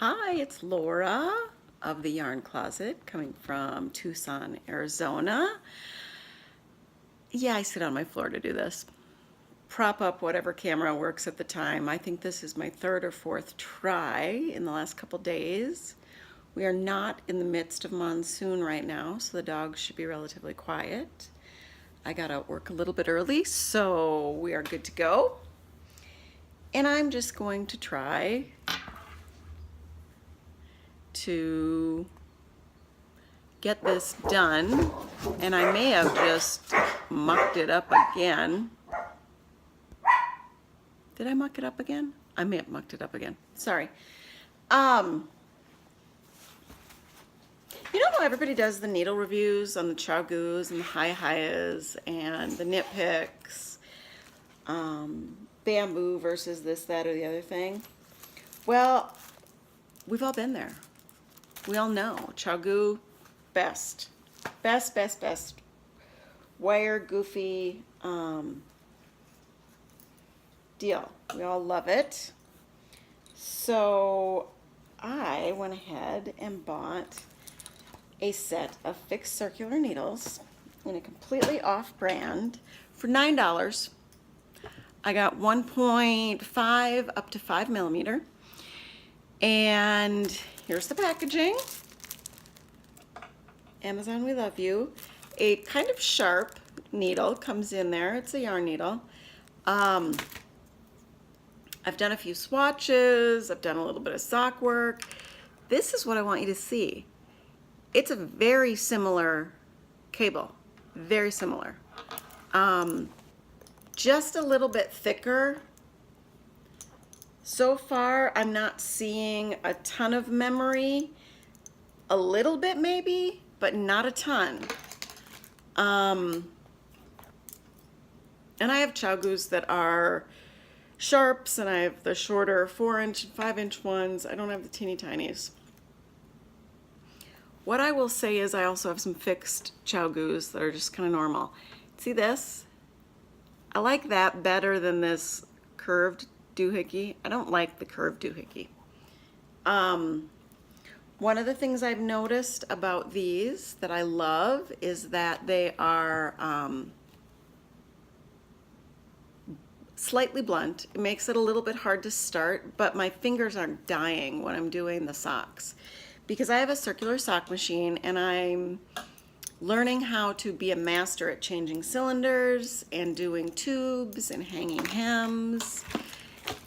Hi, it's Laura of the Yarn Closet coming from Tucson, Arizona. Yeah, I sit on my floor to do this. Prop up whatever camera works at the time. I think this is my third or fourth try in the last couple days. We are not in the midst of monsoon right now, so the dogs should be relatively quiet. I got out work a little bit early, so we are good to go. And I'm just going to try to get this done, and I may have just mucked it up again. Did I muck it up again? I may have mucked it up again. Sorry. You know how everybody does the needle reviews on the Chagus and the Hi-Hias and the Knit Picks, bamboo versus this, that, or the other thing? Well, we've all been there. We all know Chagu, best. Best, best, best. Wire, goofy deal. We all love it. So I went ahead and bought a set of fixed circular needles in a completely off-brand for $9. I got 1.5 up to 5 millimeter. And here's the packaging. Amazon, we love you. A kind of sharp needle comes in there. It's a yarn needle. I've done a few swatches. I've done a little bit of sock work. This is what I want you to see. It's a very similar cable. Very similar. Just a little bit thicker. So far, I'm not seeing a ton of memory. A little bit maybe, but not a ton. And I have Chagus that are sharps, and I have the shorter 4-inch and 5-inch ones. I don't have the teeny tinies. What I will say is I also have some fixed Chagus that are just kind of normal. See this? I like that better than this curved doohickey. I don't like the curved doohickey. One of the things I've noticed about these that I love is that they are slightly blunt. It makes it a little bit hard to start, but my fingers aren't dying when I'm doing the socks because I have a circular sock machine and I'm learning how to be a master at changing cylinders and doing tubes and hanging hems.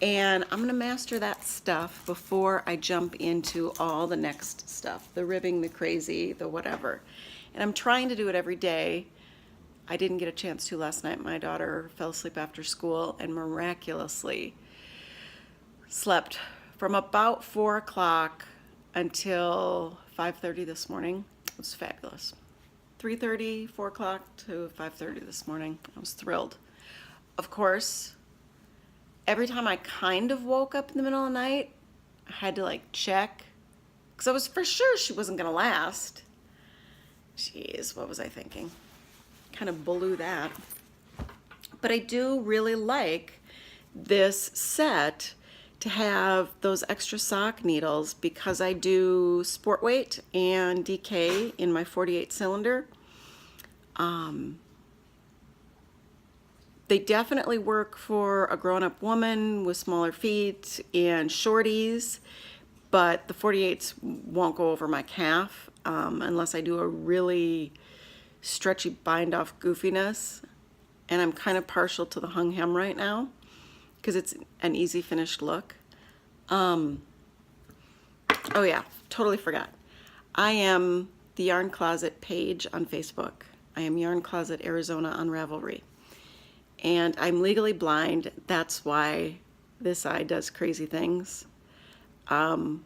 And I'm gonna master that stuff before I jump into all the next stuff, the ribbing, the crazy, the whatever. And I'm trying to do it every day. I didn't get a chance to last night. My daughter fell asleep after school and miraculously slept from about 4 o'clock until 5:30 this morning. It was fabulous. 3:30, 4 o'clock to 5:30 this morning. I was thrilled. Of course, every time I kind of woke up in the middle of the night, I had to like check because I was for sure she wasn't gonna last. Jeez, what was I thinking? Kind of blew that. But I do really like this set to have those extra sock needles because I do sport weight and DK in my 48 cylinder. They definitely work for a grown-up woman with smaller feet and shorties, but the 48s won't go over my calf unless I do a really stretchy bind-off goofiness. And I'm kind of partial to the hung hem right now because it's an easy finished look. Oh yeah, totally forgot. I am the Yarn Closet page on Facebook. I am Yarn Closet Arizona on Ravelry. And I'm legally blind. That's why this eye does crazy things. When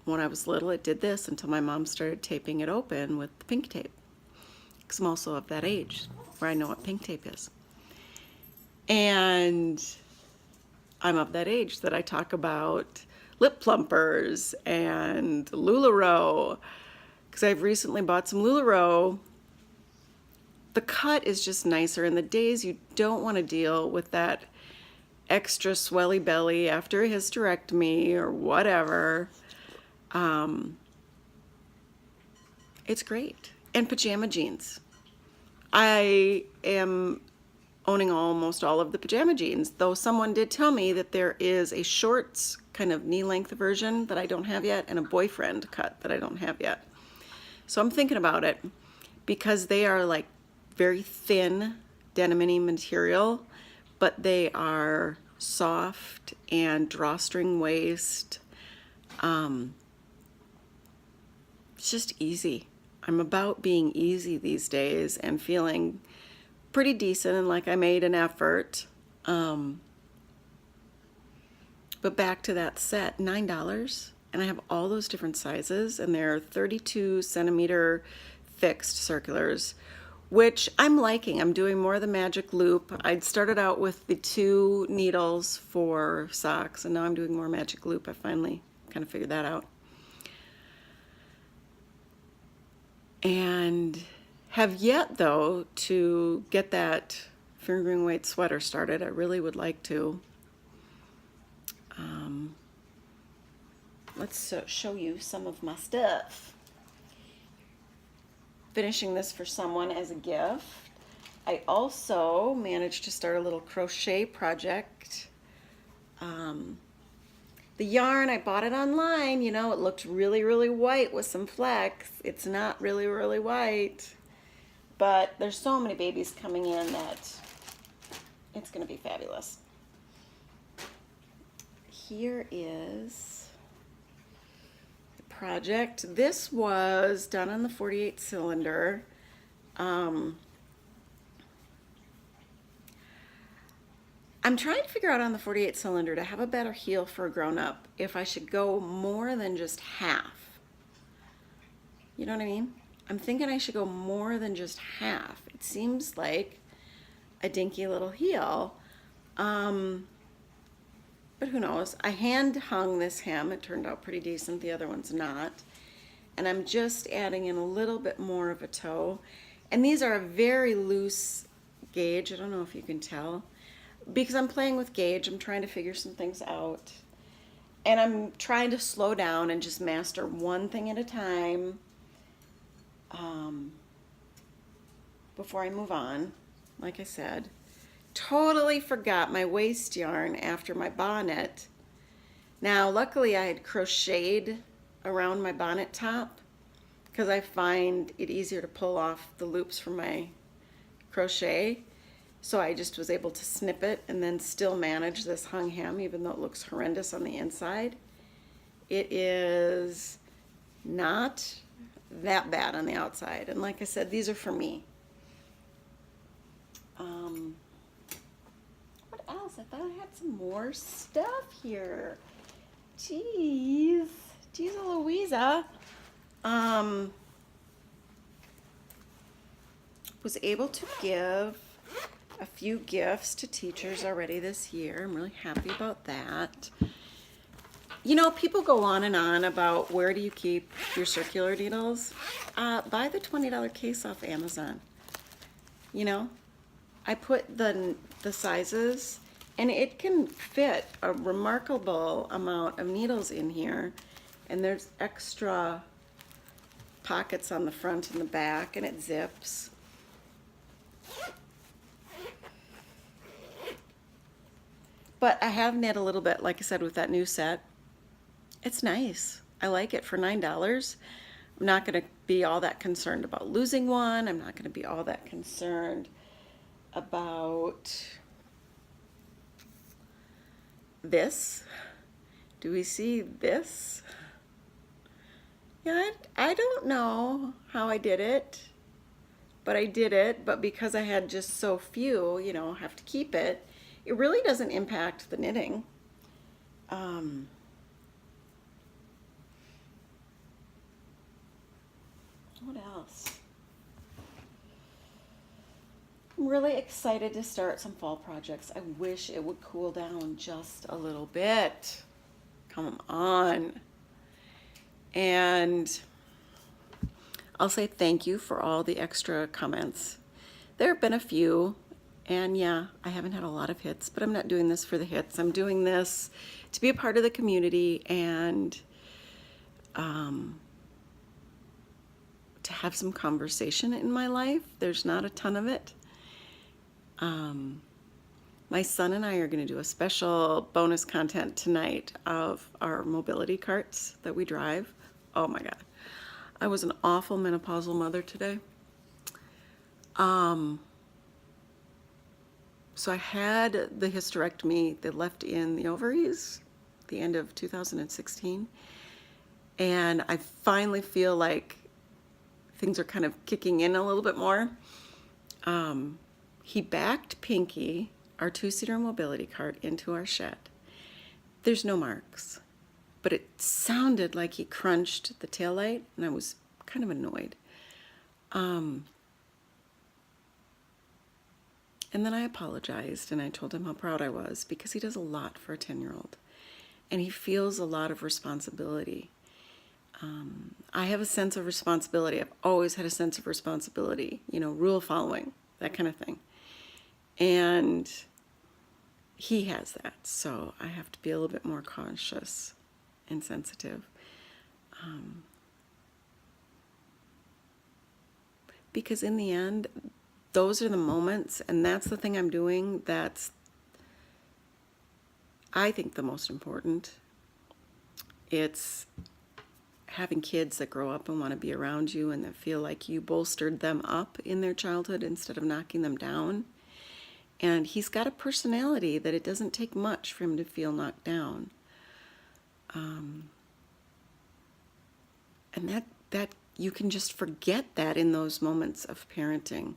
I was little, it did this until my mom started taping it open with the pink tape. Because I'm also of that age where I know what pink tape is. And I'm of that age that I talk about lip plumpers and LuLaRoe. Because I've recently bought some LuLaRoe. The cut is just nicer, and the days you don't want to deal with that extra swelly belly after a hysterectomy or whatever. It's great. And pajama jeans. I am owning almost all of the pajama jeans, though someone did tell me that there is a shorts kind of knee-length version that I don't have yet and a boyfriend cut that I don't have yet. So I'm thinking about it because they are like very thin denim-y material, but they are soft and drawstring waist. It's just easy. I'm about being easy these days and feeling pretty decent and like I made an effort. But back to that set, $9, and I have all those different sizes, and they're 32 centimeter fixed circulars, which I'm liking. I'm doing more of the magic loop. I'd started out with the 2 needles for socks, and now I'm doing more magic loop. I finally kind of figured that out. And have yet, though, to get that fingering weight sweater started. I really would like to. Let's show you some of my stuff. Finishing this for someone as a gift. I also managed to start a little crochet project. The yarn, I bought it online. You know, it looked really, really white with some flecks. It's not really, really white. But there's so many babies coming in that it's going to be fabulous. Here is the project. This was done on the 48 cylinder. I'm trying to figure out on the 48 cylinder to have a better heel for a grown-up if I should go more than just half. You know what I mean? I'm thinking I should go more than just half. It seems like a dinky little heel. But who knows? I hand hung this hem. It turned out pretty decent. The other one's not. And I'm just adding in a little bit more of a toe. And these are a very loose gauge. I don't know if you can tell. Because I'm playing with gauge, I'm trying to figure some things out. And I'm trying to slow down and just master one thing at a time before I move on. Like I said, totally forgot my waist yarn after my bonnet. Now, luckily I had crocheted around my bonnet top because I find it easier to pull off the loops from my crochet. So I just was able to snip it and then still manage this hung hem, even though it looks horrendous on the inside. It is not that bad on the outside. And like I said, these are for me. What else? I thought I had some more stuff here. Jeez. Jeez Louisa. Was able to give a few gifts to teachers already this year. I'm really happy about that. You know, people go on and on about where do you keep your circular needles. Buy the $20 case off Amazon. You know, I put the sizes, and it can fit a remarkable amount of needles in here. And there's extra pockets on the front and the back, and it zips. But I have knit a little bit, like I said, with that new set. It's nice. I like it for $9. I'm not going to be all that concerned about losing one. I'm not going to be all that concerned about this. Do we see this? Yeah, I don't know how I did it, but I did it. But because I had just so few, you know, have to keep it. It really doesn't impact the knitting. What else? I'm really excited to start some fall projects. I wish it would cool down just a little bit. Come on. And I'll say thank you for all the extra comments. There have been a few, And yeah, I haven't had a lot of hits, but I'm not doing this for the hits. I'm doing this to be a part of the community and to have some conversation in my life. There's not a ton of it. My son and I are going to do a special bonus content tonight of our mobility carts that we drive. Oh my God. I was an awful menopausal mother today. So I had the hysterectomy that left in the ovaries the end of 2016. And I finally feel like things are kind of kicking in a little bit more. He backed Pinky, our 2-seater mobility cart, into our shed. There's no marks, but it sounded like he crunched the taillight, and I was kind of annoyed. And then I apologized, and I told him how proud I was, because he does a lot for a 10-year-old, and he feels a lot of responsibility. I have a sense of responsibility. I've always had a sense of responsibility, rule following, that kind of thing. And he has that, so I have to be a little bit more cautious and sensitive. Because in the end, those are the moments, and that's the thing I'm doing that's, I think, the most important. It's having kids that grow up and want to be around you and that feel like you bolstered them up in their childhood instead of knocking them down. And he's got a personality that it doesn't take much for him to feel knocked down. And that you can just forget that in those moments of parenting.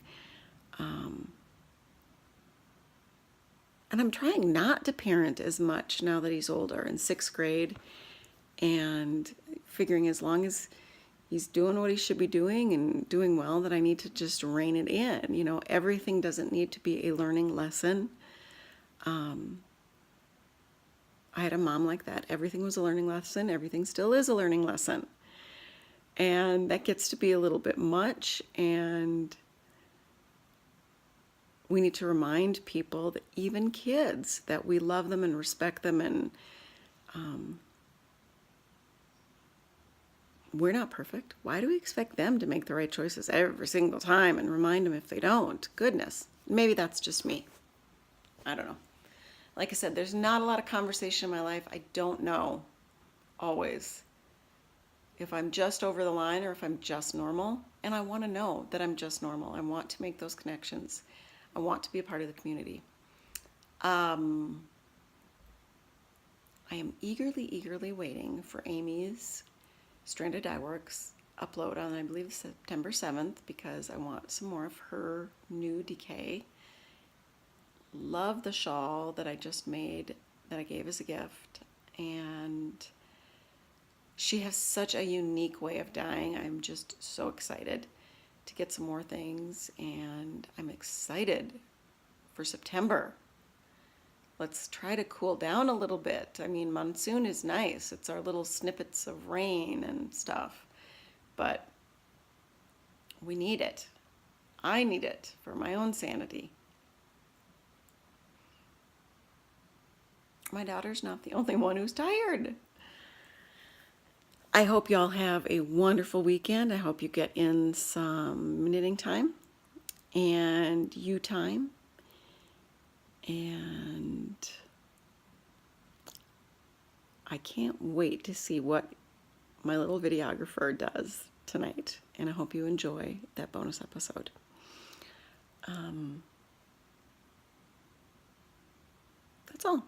And I'm trying not to parent as much now that he's older, in 6th grade, and figuring as long as he's doing what he should be doing and doing well, that I need to just rein it in. Everything doesn't need to be a learning lesson. I had a mom like that. Everything was a learning lesson. Everything still is a learning lesson. And that gets to be a little bit much, and we need to remind people, that even kids, that we love them and respect them, and we're not perfect. Why do we expect them to make the right choices every single time and remind them if they don't? Goodness, maybe that's just me. I don't know. Like I said, there's not a lot of conversation in my life. I don't know always if I'm just over the line or if I'm just normal. And I want to know that I'm just normal. I want to make those connections. I want to be a part of the community. I am eagerly waiting for Amy's Stranded Dye Works upload on, I believe, September 7th, because I want some more of her new decay. Love the shawl that I just made, that I gave as a gift, and she has such a unique way of dyeing. I'm just so excited to get some more things, and I'm excited for September. Let's try to cool down a little bit. I mean, monsoon is nice. It's our little snippets of rain and stuff, but we need it. I need it for my own sanity. My daughter's not the only one who's tired. I hope y'all have a wonderful weekend. I hope you get in some knitting time and you time. And I can't wait to see what my little videographer does tonight. And I hope you enjoy that bonus episode. That's all.